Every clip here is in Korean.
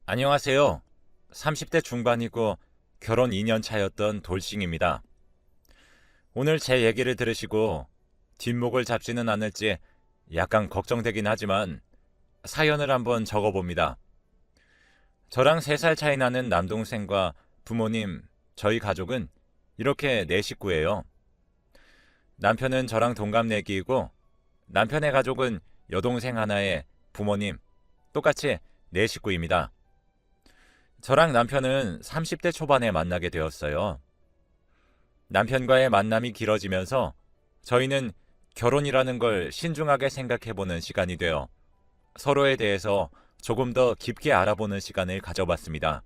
안녕하세요. 30대 중반이고 결혼 2년 차였던 돌싱입니다. 오늘 제 얘기를 들으시고 뒷목을 잡지는 않을지 약간 걱정되긴 하지만 사연을 한번 적어봅니다. 저랑 3살 차이 나는 남동생과 부모님, 저희 가족은 이렇게 4식구예요. 남편은 저랑 동갑내기이고 남편의 가족은 여동생 하나에 부모님, 똑같이 4식구입니다. 저랑 남편은 30대 초반에 만나게 되었어요. 남편과의 만남이 길어지면서 저희는 결혼이라는 걸 신중하게 생각해보는 시간이 되어 서로에 대해서 조금 더 깊게 알아보는 시간을 가져봤습니다.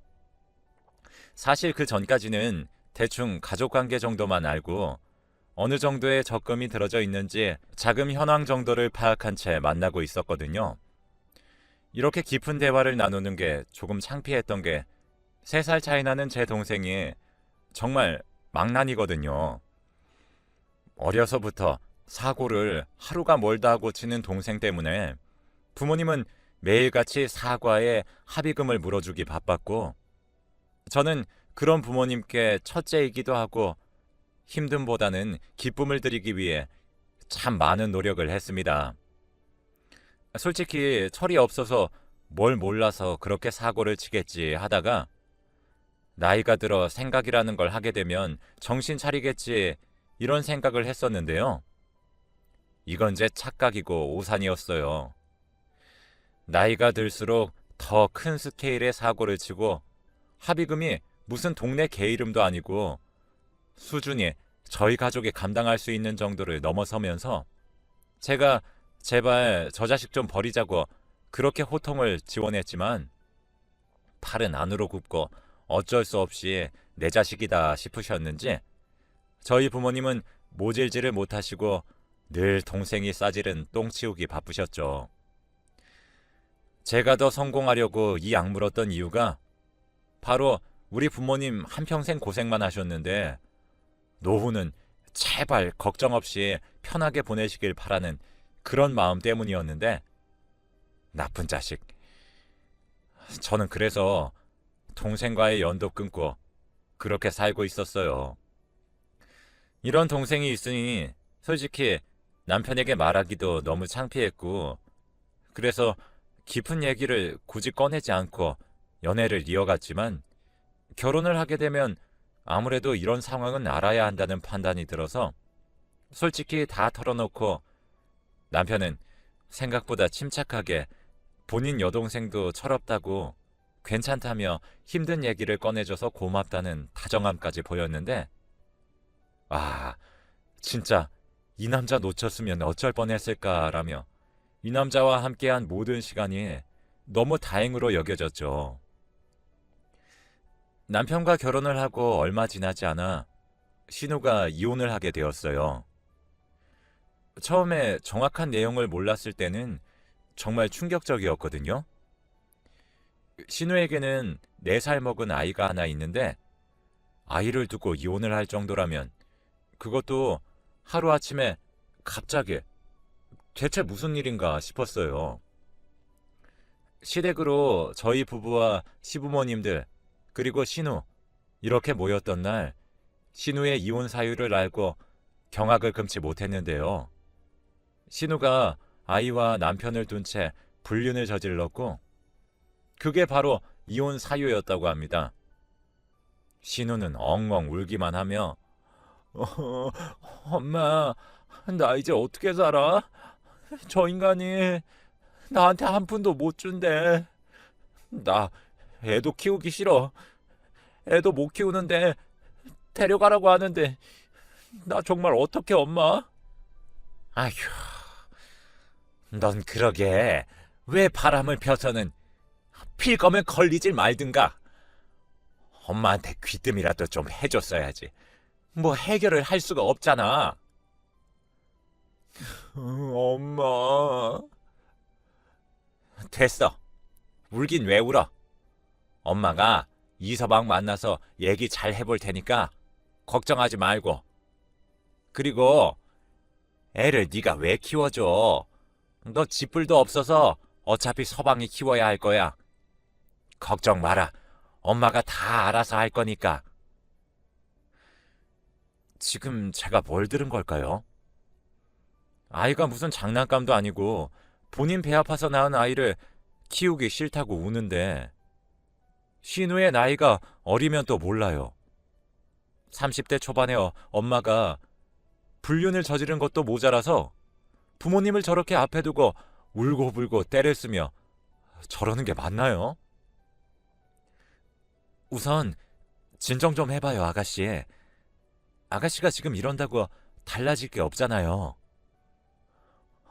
사실 그 전까지는 대충 가족관계 정도만 알고 어느 정도의 적금이 들어져 있는지 자금 현황 정도를 파악한 채 만나고 있었거든요. 이렇게 깊은 대화를 나누는 게 조금 창피했던 게 3살 차이 나는 제 동생이 정말 망난이거든요. 어려서부터 사고를 하루가 멀다 하고 치는 동생 때문에 부모님은 매일같이 사과에 합의금을 물어주기 바빴고 저는 그런 부모님께 첫째이기도 하고 힘듦보다는 기쁨을 드리기 위해 참 많은 노력을 했습니다. 솔직히 철이 없어서 뭘 몰라서 그렇게 사고를 치겠지 하다가 나이가 들어 생각이라는 걸 하게 되면 정신 차리겠지 이런 생각을 했었는데요. 이건 제 착각이고 오산이었어요. 나이가 들수록 더 큰 스케일의 사고를 치고 합의금이 무슨 동네 개 이름도 아니고 수준이 저희 가족이 감당할 수 있는 정도를 넘어서면서 제가 제발 저 자식 좀 버리자고 그렇게 호통을 지원했지만 팔은 안으로 굽고 어쩔 수 없이 내 자식이다 싶으셨는지 저희 부모님은 모질지를 못하시고 늘 동생이 싸지른 똥 치우기 바쁘셨죠. 제가 더 성공하려고 이 악물었던 이유가 바로 우리 부모님 한평생 고생만 하셨는데 노후는 제발 걱정 없이 편하게 보내시길 바라는 그런 마음 때문이었는데 나쁜 자식. 저는 그래서 동생과의 연도 끊고 그렇게 살고 있었어요. 이런 동생이 있으니 솔직히 남편에게 말하기도 너무 창피했고 그래서 깊은 얘기를 굳이 꺼내지 않고 연애를 이어갔지만 결혼을 하게 되면 아무래도 이런 상황은 알아야 한다는 판단이 들어서 솔직히 다 털어놓고 남편은 생각보다 침착하게 본인 여동생도 철없다고 괜찮다며 힘든 얘기를 꺼내줘서 고맙다는 다정함까지 보였는데 진짜 이 남자 놓쳤으면 어쩔 뻔했을까라며 이 남자와 함께한 모든 시간이 너무 다행으로 여겨졌죠. 남편과 결혼을 하고 얼마 지나지 않아 신우가 이혼을 하게 되었어요. 처음에 정확한 내용을 몰랐을 때는 정말 충격적이었거든요. 신우에게는 4살 먹은 아이가 하나 있는데 아이를 두고 이혼을 할 정도라면 그것도 하루아침에 갑자기 대체 무슨 일인가 싶었어요. 시댁으로 저희 부부와 시부모님들 그리고 신우 이렇게 모였던 날 신우의 이혼 사유를 알고 경악을 금치 못했는데요. 신우가 아이와 남편을 둔 채 불륜을 저질렀고 그게 바로 이혼 사유였다고 합니다. 신우는 엉엉 울기만 하며 엄마, 나 이제 어떻게 살아? 저 인간이 나한테 한 푼도 못 준대. 나 애도 키우기 싫어. 애도 못 키우는데 데려가라고 하는데 나 정말 어떡해 엄마? 아휴, 넌 그러게 왜 바람을 펴서는 필 거면 걸리질 말든가. 엄마한테 귀뜸이라도 좀 해줬어야지. 뭐 해결을 할 수가 없잖아. 엄마. 됐어. 울긴 왜 울어? 엄마가 이서방 만나서 얘기 잘 해볼 테니까 걱정하지 말고. 그리고 애를 네가 왜 키워줘? 너 집불도 없어서 어차피 서방이 키워야 할 거야. 걱정 마라. 엄마가 다 알아서 할 거니까. 지금 제가 뭘 들은 걸까요? 아이가 무슨 장난감도 아니고 본인 배 아파서 낳은 아이를 키우기 싫다고 우는데 신우의 나이가 어리면 또 몰라요. 30대 초반에 엄마가 불륜을 저지른 것도 모자라서 부모님을 저렇게 앞에 두고 울고불고 때를 쓰며 저러는 게 맞나요? 우선 진정 좀 해봐요, 아가씨. 아가씨가 지금 이런다고 달라질 게 없잖아요.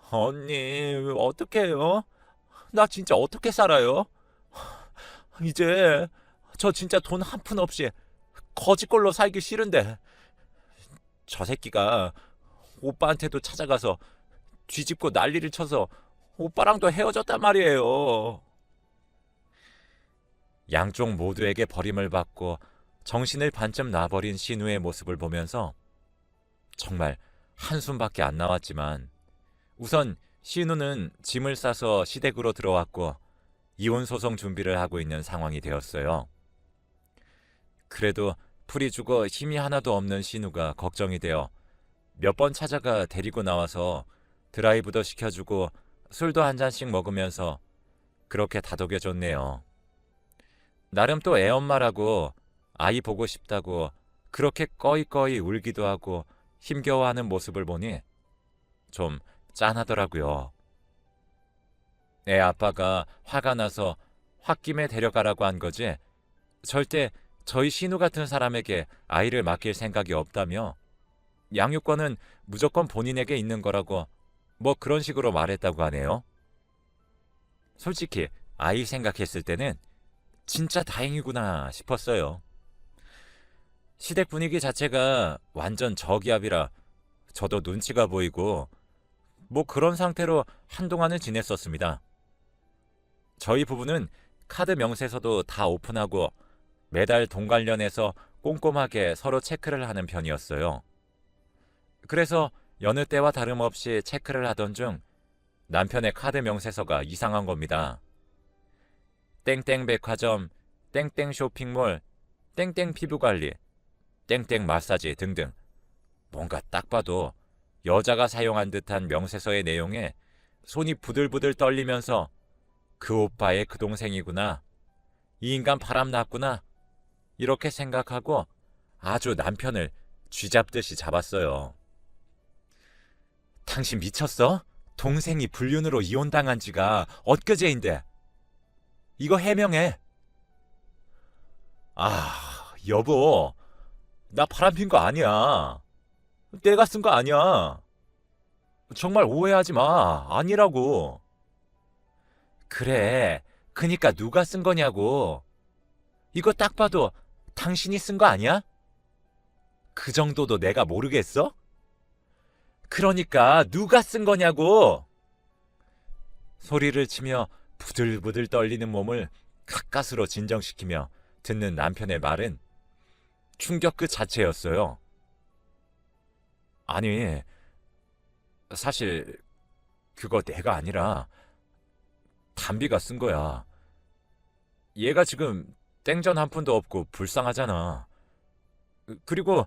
언니, 어떡해요? 나 진짜 어떻게 살아요? 이제 저 진짜 돈 한 푼 없이 거지꼴로 살기 싫은데 저 새끼가 오빠한테도 찾아가서 뒤집고 난리를 쳐서 오빠랑도 헤어졌단 말이에요. 양쪽 모두에게 버림을 받고 정신을 반쯤 놔버린 신우의 모습을 보면서 정말 한숨밖에 안 나왔지만 우선 신우는 짐을 싸서 시댁으로 들어왔고 이혼 소송 준비를 하고 있는 상황이 되었어요. 그래도 풀이 죽어 힘이 하나도 없는 신우가 걱정이 되어 몇 번 찾아가 데리고 나와서 드라이브도 시켜주고 술도 한 잔씩 먹으면서 그렇게 다독여줬네요. 나름 또 애엄마라고 아이 보고 싶다고 그렇게 꺼이꺼이 울기도 하고 힘겨워하는 모습을 보니 좀 짠하더라고요. 애 아빠가 화가 나서 홧김에 데려가라고 한 거지 절대 저희 신우 같은 사람에게 아이를 맡길 생각이 없다며 양육권은 무조건 본인에게 있는 거라고 뭐 그런 식으로 말했다고 하네요. 솔직히 아이 생각했을 때는 진짜 다행이구나 싶었어요. 시댁 분위기 자체가 완전 저기압이라 저도 눈치가 보이고 뭐 그런 상태로 한동안을 지냈었습니다. 저희 부부는 카드 명세서도 다 오픈하고 매달 돈 관련해서 꼼꼼하게 서로 체크를 하는 편이었어요. 그래서 여느 때와 다름없이 체크를 하던 중 남편의 카드 명세서가 이상한 겁니다. 땡땡 백화점, 땡땡 쇼핑몰, 땡땡 피부관리, 땡땡 마사지 등등 뭔가 딱 봐도 여자가 사용한 듯한 명세서의 내용에 손이 부들부들 떨리면서 그 오빠의 그 동생이구나. 이 인간 바람났구나. 이렇게 생각하고 아주 남편을 쥐잡듯이 잡았어요. 당신 미쳤어? 동생이 불륜으로 이혼당한 지가 엊그제인데. 이거 해명해. 여보. 나 바람핀 거 아니야. 내가 쓴 거 아니야. 정말 오해하지 마. 아니라고. 그래. 그니까 누가 쓴 거냐고. 이거 딱 봐도 당신이 쓴 거 아니야? 그 정도도 내가 모르겠어? 그러니까 누가 쓴 거냐고. 소리를 치며 부들부들 떨리는 몸을 가까스로 진정시키며 듣는 남편의 말은 충격 그 자체였어요. 아니, 사실 그거 내가 아니라 담비가 쓴 거야. 얘가 지금 땡전 한 푼도 없고 불쌍하잖아. 그리고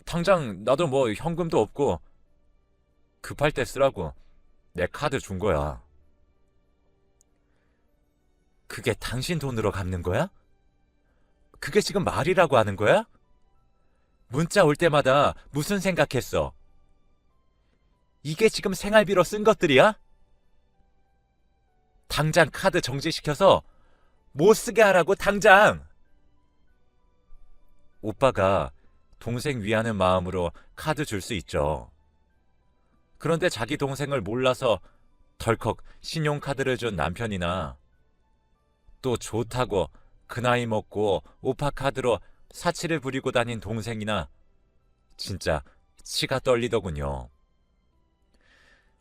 당장 나도 뭐 현금도 없고 급할 때 쓰라고 내 카드 준 거야. 그게 당신 돈으로 갚는 거야? 그게 지금 말이라고 하는 거야? 문자 올 때마다 무슨 생각했어? 이게 지금 생활비로 쓴 것들이야? 당장 카드 정지시켜서 못 쓰게 하라고 당장! 오빠가 동생 위하는 마음으로 카드 줄 수 있죠. 그런데 자기 동생을 몰라서 덜컥 신용카드를 준 남편이나 또 좋다고 그 나이 먹고 오빠 카드로 사치를 부리고 다닌 동생이나 진짜 치가 떨리더군요.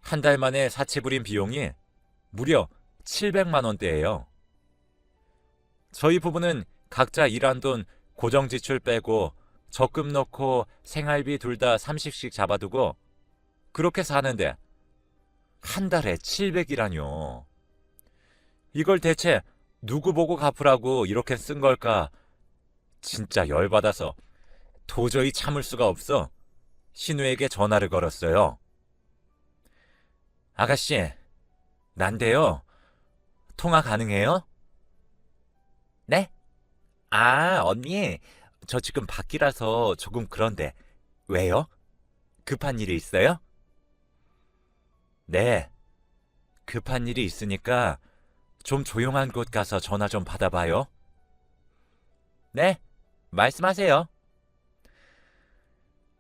한 달 만에 사치 부린 비용이 무려 700만 원대예요. 저희 부부는 각자 일한 돈 고정 지출 빼고 적금 넣고 생활비 둘 다 30씩 잡아두고 그렇게 사는데 한 달에 700이라뇨. 이걸 대체 누구 보고 갚으라고 이렇게 쓴 걸까? 진짜 열받아서 도저히 참을 수가 없어 신우에게 전화를 걸었어요. 아가씨, 난데요. 통화 가능해요? 네? 아, 언니. 저 지금 밖이라서 조금 그런데. 왜요? 급한 일이 있어요? 네. 급한 일이 있으니까 좀 조용한 곳 가서 전화 좀 받아봐요. 네? 말씀하세요.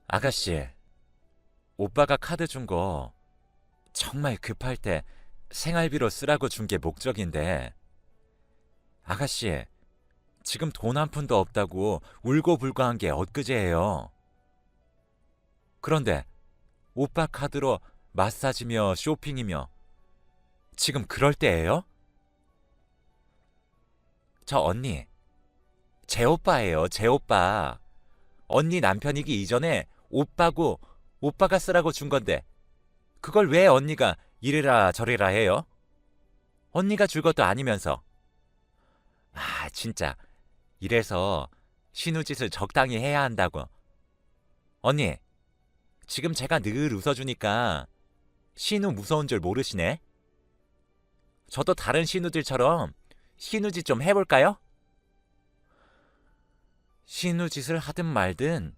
아가씨, 오빠가 카드 준 거 정말 급할 때 생활비로 쓰라고 준 게 목적인데, 아가씨, 지금 돈 한 푼도 없다고 울고불고 한 게 엊그제예요. 그런데 오빠 카드로 마사지며 쇼핑이며 지금 그럴 때예요? 저 언니, 제 오빠예요, 제 오빠. 언니 남편이기 이전에 오빠고 오빠가 쓰라고 준 건데 그걸 왜 언니가 이래라 저래라 해요? 언니가 줄 것도 아니면서. 아, 진짜. 이래서 신우짓을 적당히 해야 한다고. 언니, 지금 제가 늘 웃어주니까 신우 무서운 줄 모르시네? 저도 다른 신우들처럼 신우짓 좀 해볼까요? 신우짓을 하든 말든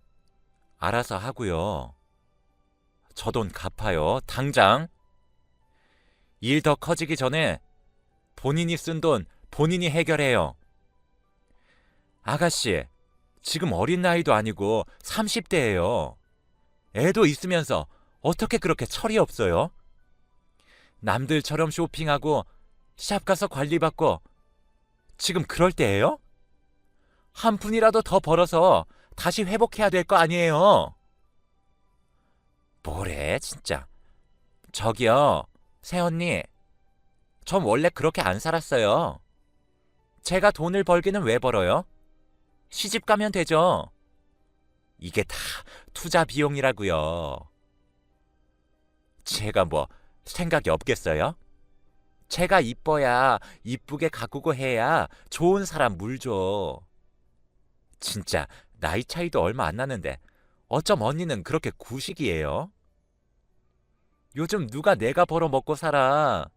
알아서 하고요. 저 돈 갚아요, 당장. 일 더 커지기 전에 본인이 쓴 돈 본인이 해결해요. 아가씨, 지금 어린 나이도 아니고 30대예요. 애도 있으면서 어떻게 그렇게 철이 없어요? 남들처럼 쇼핑하고 샵 가서 관리받고 지금 그럴 때예요? 한 푼이라도 더 벌어서 다시 회복해야 될 거 아니에요? 뭐래, 진짜. 저기요, 새언니. 전 원래 그렇게 안 살았어요. 제가 돈을 벌기는 왜 벌어요? 시집 가면 되죠. 이게 다 투자 비용이라고요. 제가 뭐 생각이 없겠어요? 제가 이뻐야 이쁘게 가꾸고 해야 좋은 사람 물 줘. 진짜 나이 차이도 얼마 안 나는데 어쩜 언니는 그렇게 구식이에요? 요즘 누가 내가 벌어 먹고 살아.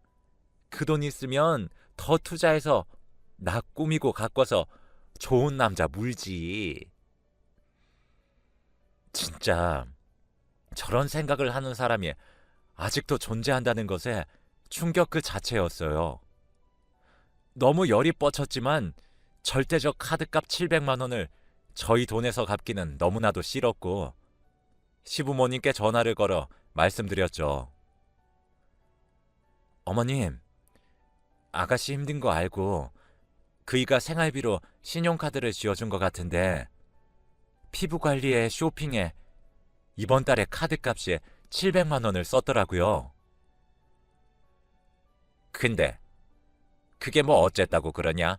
그 돈 있으면 더 투자해서 나 꾸미고 가꿔서 좋은 남자 물지. 진짜 저런 생각을 하는 사람이 아직도 존재한다는 것에 충격 그 자체였어요. 너무 열이 뻗쳤지만 절대적 카드값 700만 원을 저희 돈에서 갚기는 너무나도 싫었고 시부모님께 전화를 걸어 말씀드렸죠. 어머님, 아가씨 힘든 거 알고 그이가 생활비로 신용카드를 쥐어준 것 같은데 피부관리에 쇼핑에 이번 달에 카드값이 700만 원을 썼더라고요. 근데 그게 뭐 어쨌다고 그러냐?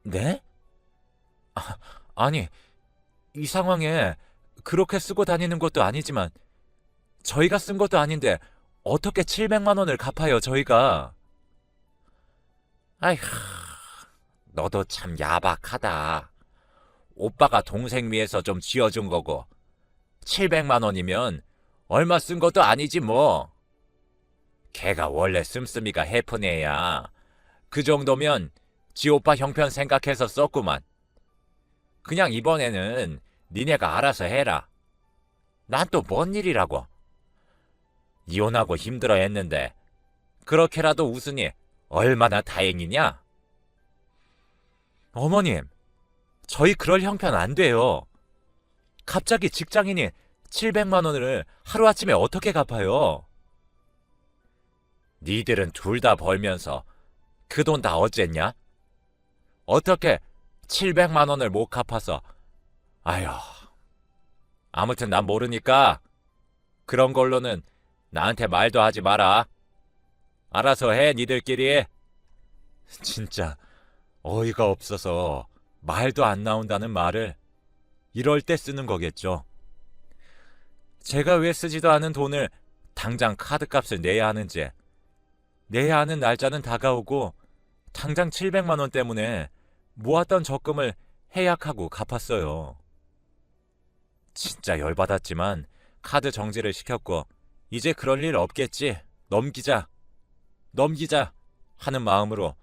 네? 아니, 이 상황에 그렇게 쓰고 다니는 것도 아니지만 저희가 쓴 것도 아닌데 어떻게 700만 원을 갚아요, 저희가? 아휴, 너도 참 야박하다. 오빠가 동생 위해서 좀 쥐어준 거고 700만 원이면 얼마 쓴 것도 아니지 뭐. 걔가 원래 씀씀이가 해픈 애야. 그 정도면 지 오빠 형편 생각해서 썼구만. 그냥 이번에는 니네가 알아서 해라. 난 또 뭔 일이라고. 이혼하고 힘들어 했는데 그렇게라도 웃으니 얼마나 다행이냐? 어머님, 저희 그럴 형편 안 돼요. 갑자기 직장인이 700만 원을 하루아침에 어떻게 갚아요? 니들은 둘 다 벌면서 그 돈 다 어쨌냐? 어떻게 700만 원을 못 갚아서. 아휴, 아무튼 난 모르니까 그런 걸로는 나한테 말도 하지 마라. 알아서 해, 니들끼리. 진짜 어이가 없어서 말도 안 나온다는 말을 이럴 때 쓰는 거겠죠. 제가 왜 쓰지도 않은 돈을 당장 카드값을 내야 하는지, 내야 하는 날짜는 다가오고 당장 700만 원 때문에 모았던 적금을 해약하고 갚았어요. 진짜 열받았지만 카드 정지를 시켰고 이제 그럴 일 없겠지. 넘기자 하는 마음으로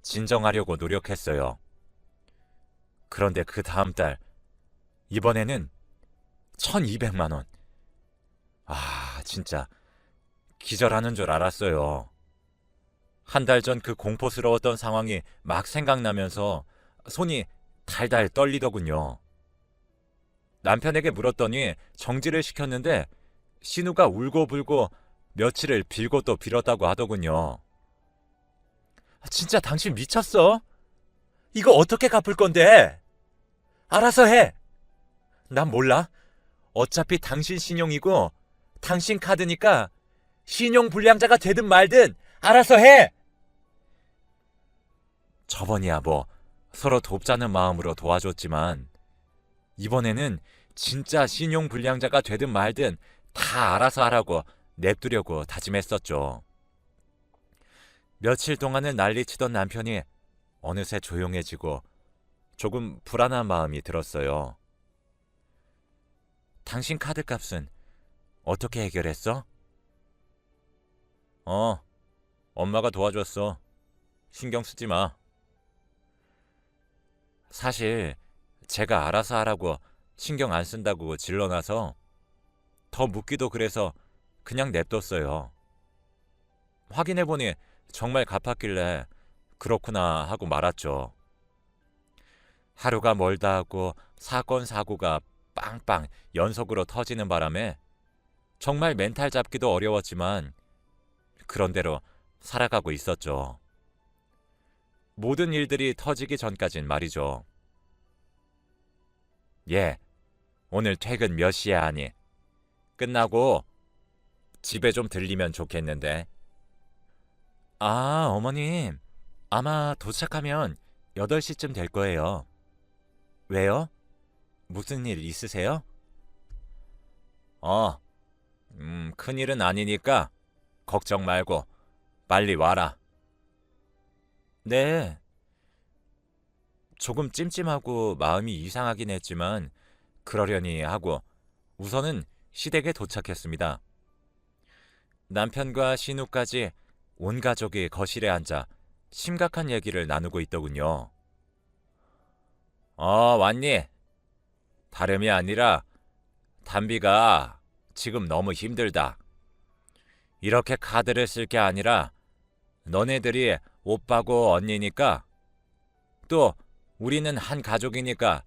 진정하려고 노력했어요. 그런데 그 다음 달 이번에는 1200만 원. 진짜 기절하는 줄 알았어요. 한 달 전 그 공포스러웠던 상황이 막 생각나면서 손이 달달 떨리더군요. 남편에게 물었더니 정지를 시켰는데 신우가 울고불고 며칠을 빌고 또 빌었다고 하더군요. 진짜 당신 미쳤어? 이거 어떻게 갚을 건데? 알아서 해. 난 몰라. 어차피 당신 신용이고 당신 카드니까 신용 불량자가 되든 말든 알아서 해. 저번이야 뭐 서로 돕자는 마음으로 도와줬지만 이번에는 진짜 신용 불량자가 되든 말든 다 알아서 하라고 냅두려고 다짐했었죠. 며칠 동안은 난리치던 남편이 어느새 조용해지고 조금 불안한 마음이 들었어요. 당신 카드값은 어떻게 해결했어? 엄마가 도와줬어. 신경 쓰지 마. 사실 제가 알아서 하라고 신경 안 쓴다고 질러놔서 더 묻기도 그래서 그냥 냅뒀어요. 확인해보니 정말 갚았길래 그렇구나 하고 말았죠. 하루가 멀다 하고 사건 사고가 빵빵 연속으로 터지는 바람에 정말 멘탈 잡기도 어려웠지만 그런대로 살아가고 있었죠. 모든 일들이 터지기 전까진 말이죠. 오늘 퇴근 몇 시에 하니? 끝나고 집에 좀 들리면 좋겠는데. 어머님. 아마 도착하면 8시쯤 될 거예요. 왜요? 무슨 일 있으세요? 큰일은 아니니까 걱정 말고 빨리 와라. 네. 조금 찜찜하고 마음이 이상하긴 했지만 그러려니 하고 우선은 시댁에 도착했습니다. 남편과 신우까지 온 가족이 거실에 앉아 심각한 얘기를 나누고 있더군요. 왔니? 다름이 아니라 담비가 지금 너무 힘들다. 이렇게 카드를 쓸 게 아니라 너네들이 오빠고 언니니까 또 우리는 한 가족이니까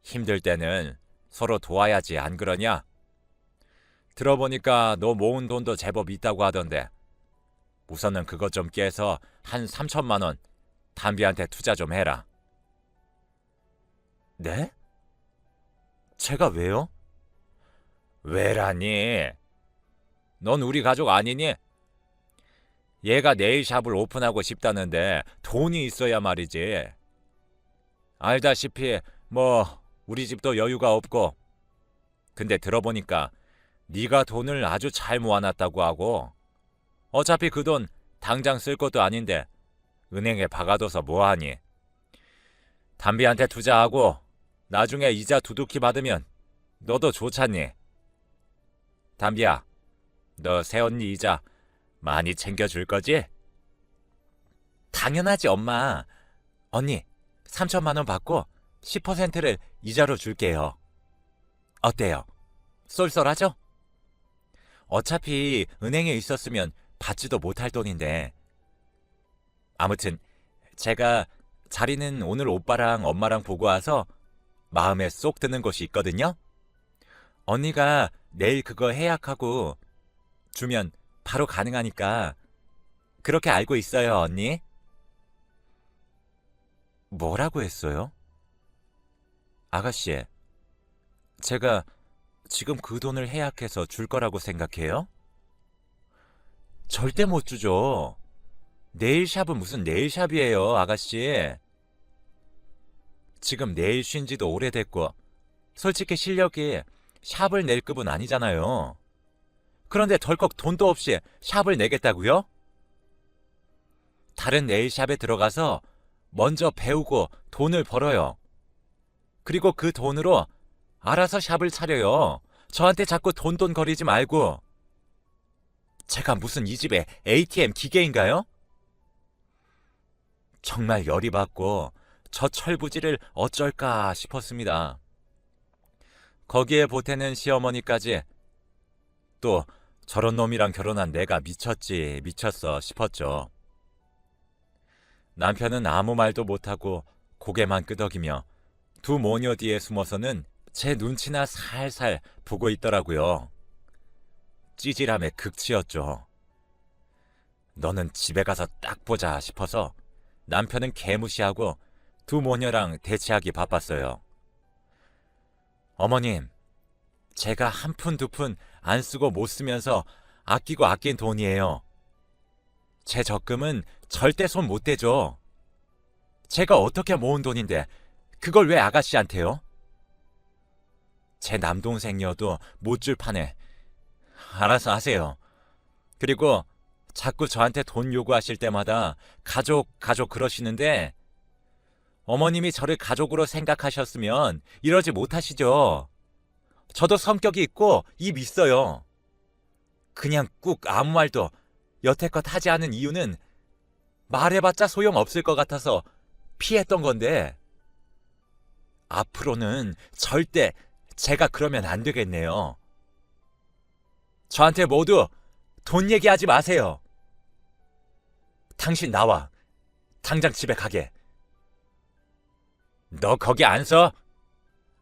힘들 때는 서로 도와야지 안 그러냐? 들어보니까 너 모은 돈도 제법 있다고 하던데 우선은 그것 좀 깨서 한 3천만 원 담비한테 투자 좀 해라. 네? 제가 왜요? 왜라니? 넌 우리 가족 아니니? 얘가 네일샵을 오픈하고 싶다는데 돈이 있어야 말이지. 알다시피 우리 집도 여유가 없고 근데 들어보니까 네가 돈을 아주 잘 모아놨다고 하고 어차피 그 돈 당장 쓸 것도 아닌데 은행에 박아둬서 뭐하니? 담비한테 투자하고 나중에 이자 두둑히 받으면 너도 좋잖니? 담비야, 너 새언니 이자 많이 챙겨줄 거지? 당연하지 엄마. 언니 3천만 원 받고 10%를 이자로 줄게요. 어때요? 쏠쏠하죠? 어차피 은행에 있었으면 받지도 못할 돈인데. 아무튼 제가 자리는 오늘 오빠랑 엄마랑 보고 와서 마음에 쏙 드는 곳이 있거든요. 언니가 내일 그거 해약하고 주면 바로 가능하니까 그렇게 알고 있어요, 언니. 뭐라고 했어요? 아가씨, 제가 지금 그 돈을 해약해서 줄 거라고 생각해요? 절대 못 주죠. 네일샵은 무슨 네일샵이에요, 아가씨. 지금 네일 쉰 지도 오래됐고 솔직히 실력이 샵을 낼 급은 아니잖아요. 그런데 덜컥 돈도 없이 샵을 내겠다고요? 다른 네일샵에 들어가서 먼저 배우고 돈을 벌어요. 그리고 그 돈으로 알아서 샵을 차려요. 저한테 자꾸 돈돈 거리지 말고. 제가 무슨 이 집에 ATM 기계인가요? 정말 열이 받고 저 철부지를 어쩔까 싶었습니다. 거기에 보태는 시어머니까지 또 저런 놈이랑 결혼한 내가 미쳤어 싶었죠. 남편은 아무 말도 못하고 고개만 끄덕이며 두 모녀 뒤에 숨어서는 제 눈치나 살살 보고 있더라고요. 찌질함의 극치였죠. 너는 집에 가서 딱 보자 싶어서 남편은 개무시하고 두 모녀랑 대치하기 바빴어요. 어머님, 제가 한 푼 두 푼 안 쓰고 못 쓰면서 아끼고 아낀 돈이에요. 제 적금은 절대 손 못 대죠. 제가 어떻게 모은 돈인데 그걸 왜 아가씨한테요? 제 남동생이어도 못 줄 판에 알아서 하세요. 그리고 자꾸 저한테 돈 요구하실 때마다 가족 그러시는데 어머님이 저를 가족으로 생각하셨으면 이러지 못하시죠. 저도 성격이 있고 입 있어요. 그냥 꾹 아무 말도 여태껏 하지 않은 이유는 말해봤자 소용없을 것 같아서 피했던 건데 앞으로는 절대 제가 그러면 안 되겠네요. 저한테 모두 돈 얘기하지 마세요. 당신 나와. 당장 집에 가게. 너 거기 안 서?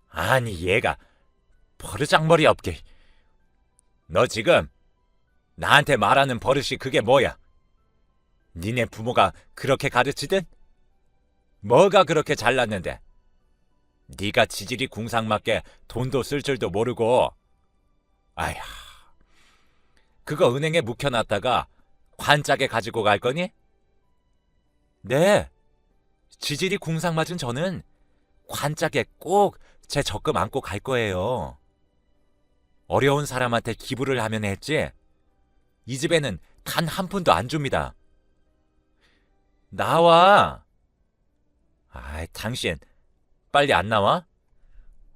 아니 얘가 버르장머리 없게. 너 지금 나한테 말하는 버릇이 그게 뭐야? 니네 부모가 그렇게 가르치든? 뭐가 그렇게 잘났는데? 네가 지질이 궁상맞게 돈도 쓸 줄도 모르고. 아휴, 그거 은행에 묵혀놨다가 관짝에 가지고 갈 거니? 네, 지질이 궁상맞은 저는 관짝에 꼭 제 적금 안고 갈 거예요. 어려운 사람한테 기부를 하면 했지 이 집에는 단 한 푼도 안 줍니다. 나와. 아이, 당신 빨리 안 나와?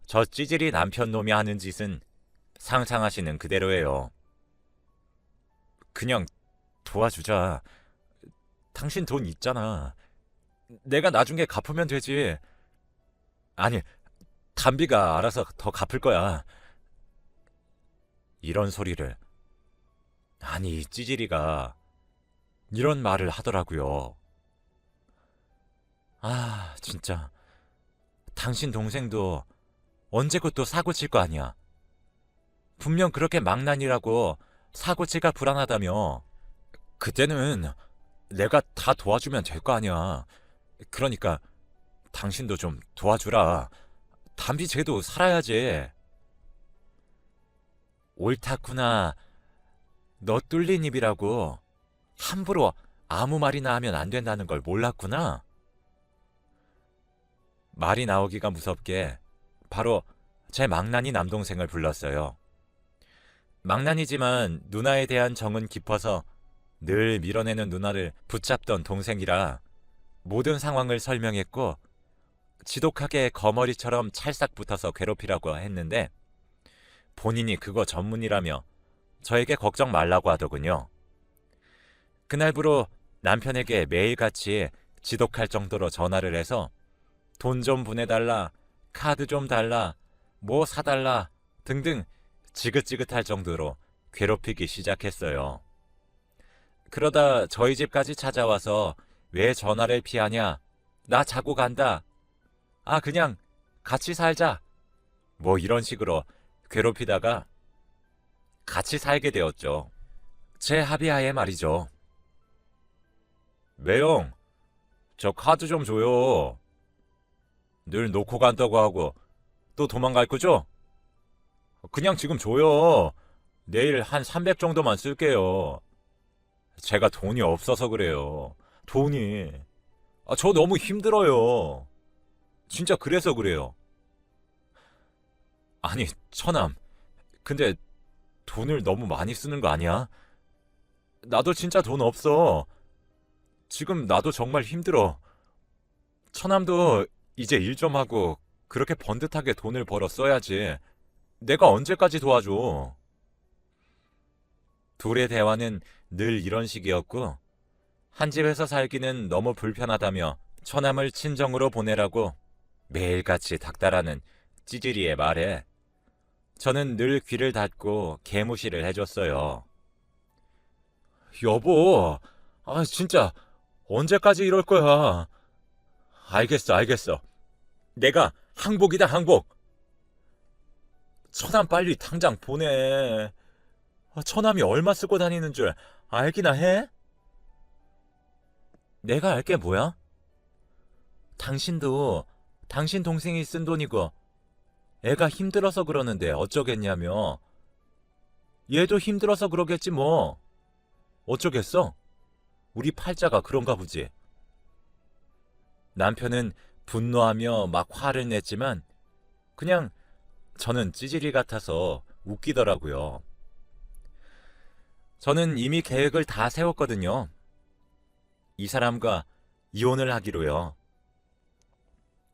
저 찌질이 남편 놈이 하는 짓은 상상하시는 그대로예요. 그냥 도와주자. 당신 돈 있잖아. 내가 나중에 갚으면 되지. 아니, 담비가 알아서 더 갚을 거야. 이런 소리를. 아니, 찌질이가 이런 말을 하더라고요. 아, 진짜. 당신 동생도 언제 곧 사고 칠 거 아니야. 분명 그렇게 망난이라고 사고치가 불안하다며. 그때는 내가 다 도와주면 될 거 아니야. 그러니까 당신도 좀 도와주라. 담비 쟤도 살아야지. 옳다구나. 너 뚫린 입이라고 함부로 아무 말이나 하면 안 된다는 걸 몰랐구나. 말이 나오기가 무섭게 바로 제 망나니 남동생을 불렀어요. 망나니지만 누나에 대한 정은 깊어서 늘 밀어내는 누나를 붙잡던 동생이라 모든 상황을 설명했고 지독하게 거머리처럼 찰싹 붙어서 괴롭히라고 했는데 본인이 그거 전문이라며 저에게 걱정 말라고 하더군요. 그날부로 남편에게 매일같이 지독할 정도로 전화를 해서 돈 좀 보내달라, 카드 좀 달라, 뭐 사달라 등등 지긋지긋할 정도로 괴롭히기 시작했어요. 그러다 저희 집까지 찾아와서 왜 전화를 피하냐? 나 자고 간다. 아, 그냥 같이 살자. 뭐 이런 식으로 괴롭히다가 같이 살게 되었죠. 제 합의하에 말이죠. 매형, 저 카드 좀 줘요. 늘 놓고 간다고 하고 또 도망갈 거죠? 그냥 지금 줘요. 내일 한 300 정도만 쓸게요. 제가 돈이 없어서 그래요. 돈이. 저 너무 힘들어요. 진짜 그래서 그래요. 아니, 처남. 근데 돈을 너무 많이 쓰는 거 아니야? 나도 진짜 돈 없어. 지금 나도 정말 힘들어. 처남도 이제 일 좀 하고 그렇게 번듯하게 돈을 벌어 써야지. 내가 언제까지 도와줘. 둘의 대화는 늘 이런 식이었고, 한 집에서 살기는 너무 불편하다며 처남을 친정으로 보내라고 매일같이 닥달하는 찌질이의 말에 저는 늘 귀를 닫고 개무시를 해줬어요. 여보, 진짜 언제까지 이럴 거야? 알겠어. 내가 항복이다, 항복. 처남 빨리 당장 보내. 처남이 얼마 쓰고 다니는 줄 알기나 해? 내가 알게 뭐야? 당신도 당신 동생이 쓴 돈이고 애가 힘들어서 그러는데 어쩌겠냐며. 얘도 힘들어서 그러겠지 뭐. 어쩌겠어? 우리 팔자가 그런가 보지. 남편은 분노하며 막 화를 냈지만 그냥 저는 찌질이 같아서 웃기더라고요. 저는 이미 계획을 다 세웠거든요. 이 사람과 이혼을 하기로요.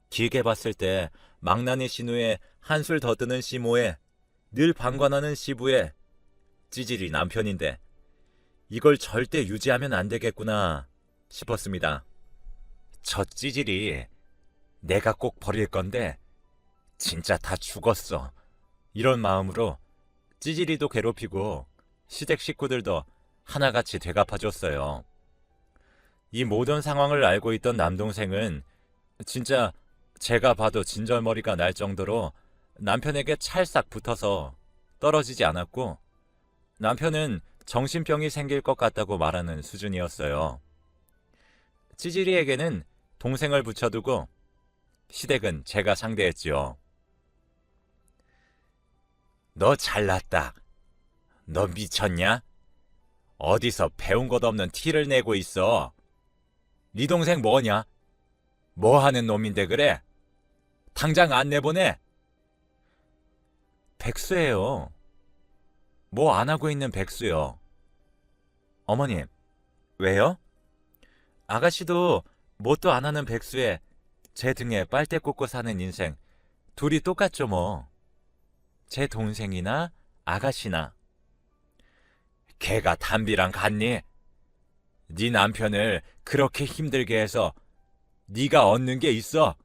길게 봤을 때 망나니 신우에 한술 더 뜨는 시모에 늘 방관하는 시부에 찌질이 남편인데 이걸 절대 유지하면 안 되겠구나 싶었습니다. 저 찌질이 내가 꼭 버릴 건데 진짜 다 죽었어. 이런 마음으로 찌질이도 괴롭히고 시댁 식구들도 하나같이 되갚아줬어요. 이 모든 상황을 알고 있던 남동생은 진짜 제가 봐도 진절머리가 날 정도로 남편에게 찰싹 붙어서 떨어지지 않았고 남편은 정신병이 생길 것 같다고 말하는 수준이었어요. 찌질이에게는 동생을 붙여두고 시댁은 제가 상대했지요. 너 잘났다. 너 미쳤냐? 어디서 배운 것 없는 티를 내고 있어. 네 동생 뭐냐? 뭐 하는 놈인데 그래? 당장 안 내보내. 백수예요. 뭐 안 하고 있는 백수요. 어머님, 왜요? 아가씨도 뭣도 안 하는 백수에 제 등에 빨대 꽂고 사는 인생 둘이 똑같죠 뭐. 제 동생이나 아가씨나. 걔가 담비랑 같니? 네 남편을 그렇게 힘들게 해서 네가 얻는 게 있어?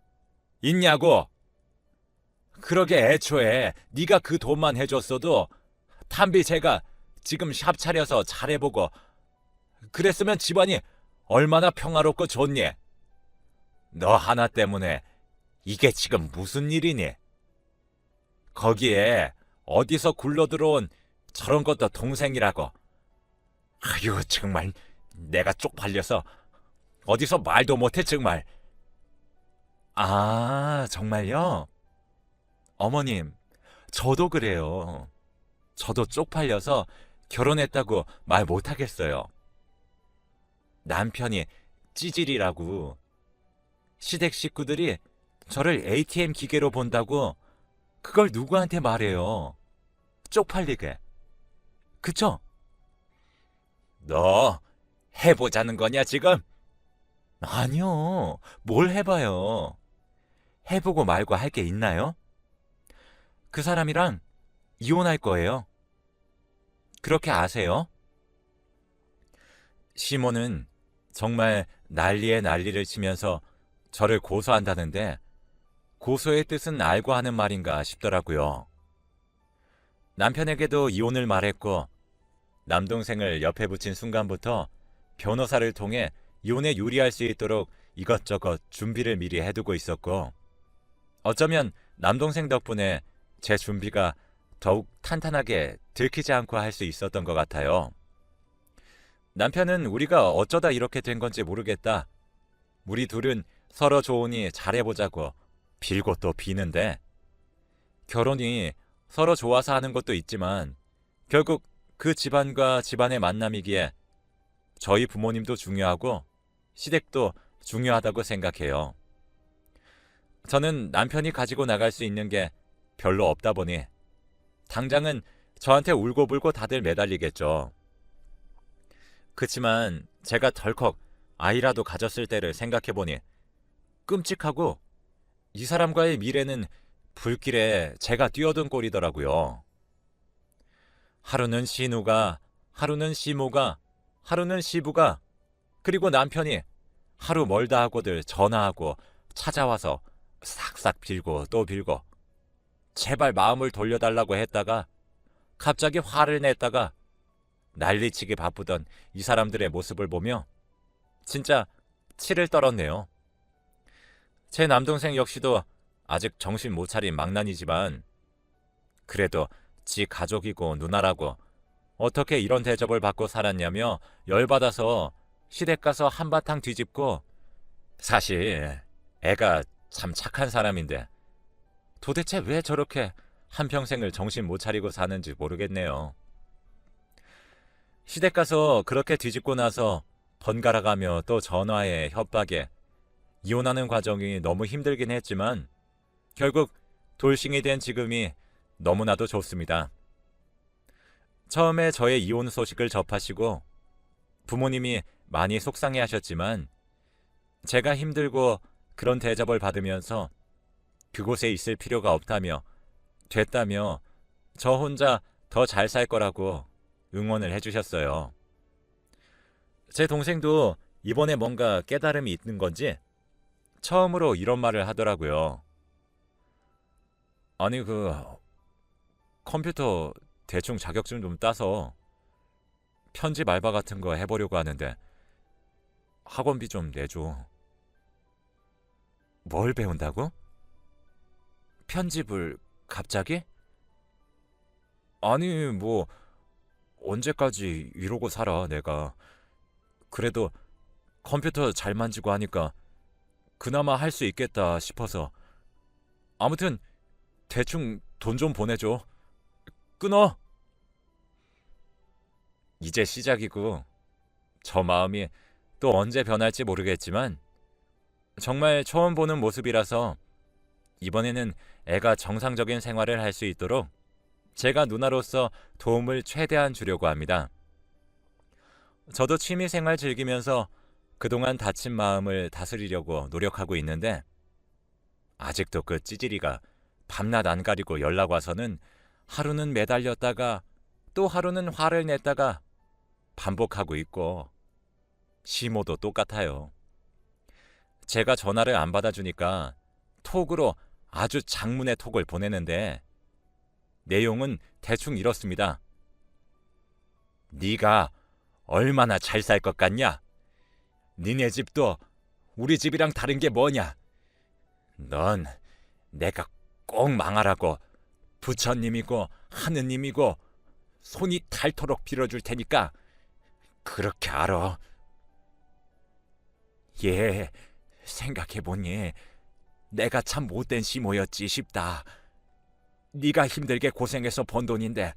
있냐고? 그러게 애초에 네가 그 돈만 해줬어도 담비 제가 지금 샵 차려서 잘해보고 그랬으면 집안이 얼마나 평화롭고 좋니? 너 하나 때문에 이게 지금 무슨 일이니? 거기에 어디서 굴러들어온 저런 것도 동생이라고. 아유 정말 내가 쪽팔려서 어디서 말도 못해 정말. 아 정말요? 어머님 저도 그래요. 저도 쪽팔려서 결혼했다고 말 못하겠어요. 남편이 찌질이라고 시댁 식구들이 저를 ATM 기계로 본다고 그걸 누구한테 말해요. 쪽팔리게. 그쵸? 너 해보자는 거냐 지금? 아니요. 뭘 해봐요. 해보고 말고 할 게 있나요? 그 사람이랑 이혼할 거예요. 그렇게 아세요? 시모는 정말 난리에 난리를 치면서 저를 고소한다는데 고소의 뜻은 알고 하는 말인가 싶더라고요. 남편에게도 이혼을 말했고 남동생을 옆에 붙인 순간부터 변호사를 통해 이혼에 유리할 수 있도록 이것저것 준비를 미리 해두고 있었고 어쩌면 남동생 덕분에 제 준비가 더욱 탄탄하게 들키지 않고 할 수 있었던 것 같아요. 남편은 우리가 어쩌다 이렇게 된 건지 모르겠다. 우리 둘은 서로 좋으니 잘해보자고 빌고 또 비는데 결혼이 서로 좋아서 하는 것도 있지만 결국 그 집안과 집안의 만남이기에 저희 부모님도 중요하고 시댁도 중요하다고 생각해요. 저는 남편이 가지고 나갈 수 있는 게 별로 없다 보니 당장은 저한테 울고불고 다들 매달리겠죠. 그치만 제가 덜컥 아이라도 가졌을 때를 생각해보니 끔찍하고 이 사람과의 미래는 불길에 제가 뛰어든 꼴이더라고요. 하루는 신우가, 하루는 시모가, 하루는 시부가, 그리고 남편이 하루 멀다 하고들 전화하고 찾아와서 싹싹 빌고 또 빌고 제발 마음을 돌려달라고 했다가 갑자기 화를 냈다가 난리치기 바쁘던 이 사람들의 모습을 보며 진짜 치를 떨었네요. 제 남동생 역시도 아직 정신 못 차린 망난이지만 그래도 지 가족이고 누나라고 어떻게 이런 대접을 받고 살았냐며 열받아서 시댁 가서 한바탕 뒤집고, 사실 애가 참 착한 사람인데 도대체 왜 저렇게 한평생을 정신 못 차리고 사는지 모르겠네요. 시댁 가서 그렇게 뒤집고 나서 번갈아가며 또 전화에 협박에 이혼하는 과정이 너무 힘들긴 했지만 결국 돌싱이 된 지금이 너무나도 좋습니다. 처음에 저의 이혼 소식을 접하시고 부모님이 많이 속상해 하셨지만 제가 힘들고 그런 대접을 받으면서 그곳에 있을 필요가 없다며 됐다며 저 혼자 더 잘 살 거라고 응원을 해주셨어요. 제 동생도 이번에 뭔가 깨달음이 있는 건지 처음으로 이런 말을 하더라고요. 아니 컴퓨터 대충 자격증 좀 따서 편집 알바 같은 거 해보려고 하는데 학원비 좀 내줘. 뭘 배운다고? 편집을 갑자기? 아니 언제까지 이러고 살아 내가. 그래도 컴퓨터 잘 만지고 하니까 그나마 할 수 있겠다 싶어서. 아무튼 대충 돈 좀 보내줘. 끊어. 이제 시작이고 저 마음이 또 언제 변할지 모르겠지만 정말 처음 보는 모습이라서 이번에는 애가 정상적인 생활을 할 수 있도록 제가 누나로서 도움을 최대한 주려고 합니다. 저도 취미생활 즐기면서 그동안 다친 마음을 다스리려고 노력하고 있는데 아직도 그 찌질이가 밤낮 안 가리고 연락 와서는 하루는 매달렸다가 또 하루는 화를 냈다가 반복하고 있고 시모도 똑같아요. 제가 전화를 안 받아주니까 톡으로 아주 장문의 톡을 보내는데 내용은 대충 이렇습니다. 네가 얼마나 잘 살 것 같냐? 니네 집도 우리 집이랑 다른 게 뭐냐? 넌 내가 꼭 망하라고 부처님이고 하느님이고 손이 닳도록 빌어줄 테니까 그렇게 알아. 예, 생각해보니 내가 참 못된 시모였지 싶다. 네가 힘들게 고생해서 번 돈인데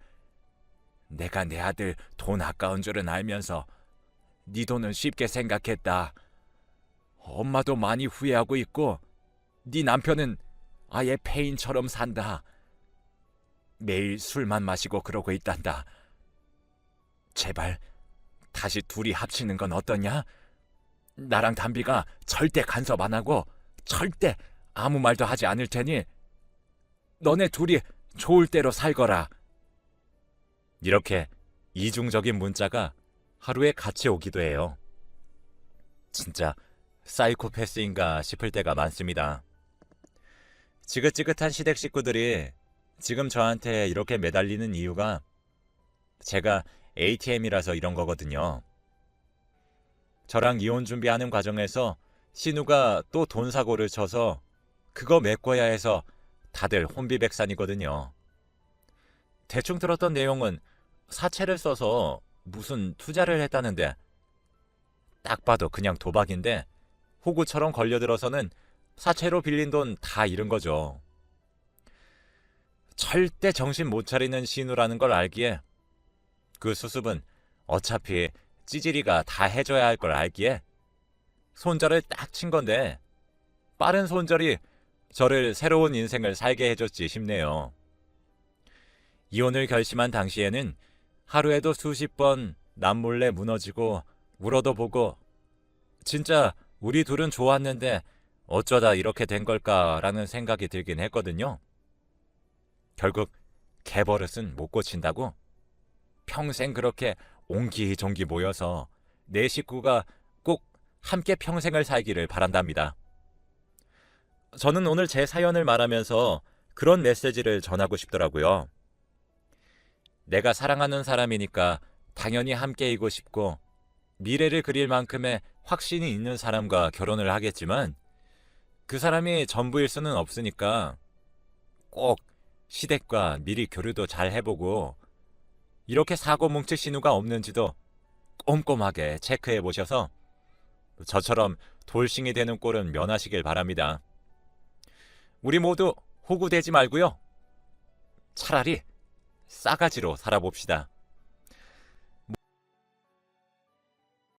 내가 내 아들 돈 아까운 줄은 알면서 네 돈은 쉽게 생각했다. 엄마도 많이 후회하고 있고 네 남편은 아예 폐인처럼 산다. 매일 술만 마시고 그러고 있단다. 제발 다시 둘이 합치는 건 어떠냐? 나랑 담비가 절대 간섭 안 하고 절대 아무 말도 하지 않을 테니 너네 둘이 좋을 대로 살거라. 이렇게 이중적인 문자가 하루에 같이 오기도 해요. 진짜 사이코패스인가 싶을 때가 많습니다. 지긋지긋한 시댁 식구들이 지금 저한테 이렇게 매달리는 이유가 제가 ATM이라서 이런 거거든요. 저랑 이혼 준비하는 과정에서 신우가 또 돈 사고를 쳐서 그거 메꿔야 해서 다들 혼비백산이거든요. 대충 들었던 내용은 사채를 써서 무슨 투자를 했다는데 딱 봐도 그냥 도박인데 호구처럼 걸려들어서는 사채로 빌린 돈 다 잃은 거죠. 절대 정신 못 차리는 신우라는 걸 알기에 그 수습은 어차피 찌질이가 다 해줘야 할 걸 알기에 손절을 딱 친 건데 빠른 손절이 저를 새로운 인생을 살게 해줬지 싶네요. 이혼을 결심한 당시에는 하루에도 수십 번 남몰래 무너지고 울어도 보고 진짜 우리 둘은 좋았는데 어쩌다 이렇게 된 걸까라는 생각이 들긴 했거든요. 결국 개버릇은 못 고친다고? 평생 그렇게 옹기종기 모여서 내 식구가 꼭 함께 평생을 살기를 바란답니다. 저는 오늘 제 사연을 말하면서 그런 메시지를 전하고 싶더라고요. 내가 사랑하는 사람이니까 당연히 함께이고 싶고 미래를 그릴 만큼의 확신이 있는 사람과 결혼을 하겠지만 그 사람이 전부일 수는 없으니까 꼭 시댁과 미리 교류도 잘 해보고 이렇게 사고 뭉칠 신호가 없는지도 꼼꼼하게 체크해 보셔서 저처럼 돌싱이 되는 꼴은 면하시길 바랍니다. 우리 모두 호구되지 말고요. 차라리 싸가지로 살아봅시다.